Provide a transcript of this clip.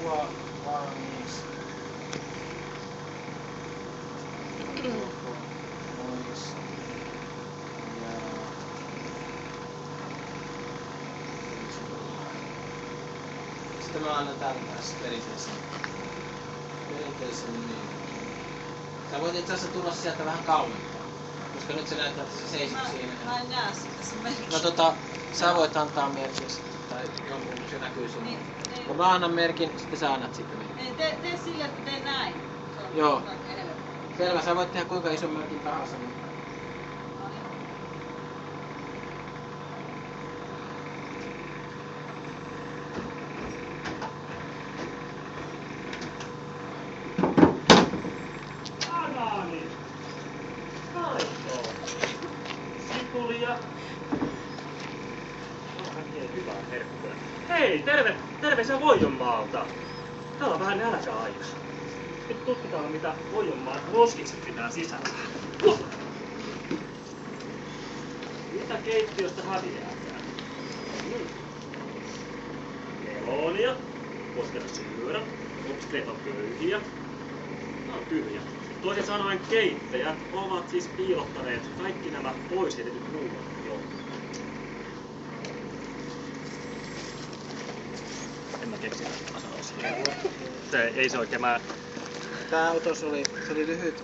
ruoka valmiiksi. Pois. Ja... Sitten mä annan täällä taas perinteisen niin. Sä voit itse asiassa tulla sieltä vähän kauempaa. Koska nyt se näyttää, että se seisoo siinä. Mä en näe sitä sun merkkiä. No sä voit antaa merkin sitten. Tai jonkun, se näkyy sinne. No mä annan merkin, sitten sä annat sitten merkin. Tee sille, että tee näin. Joo. Selvä, sä voit tehdä kuinka ison merkin tahansa. Banaani! Maitoa! Sipulia! Onhan oikein hyvää herkkua. Hei, terve se Voijonmaalta! Täällä on vähän nälkäaika. Nyt tutkitaan mitä Voijonmaan roskikset pitää sisällä. Mitä keittiöstä häviääkään? Melonia. Voisi syödä. Opsteet on köyhiä. Nämä on tyhjä. Toisin sanoen keittäjät ovat siis piilottaneet kaikki nämä pois heitetyt ruuat jo. En mä keksi, että mä sanoisin. Ei se oikein mä... Tää otos oli lyhyt.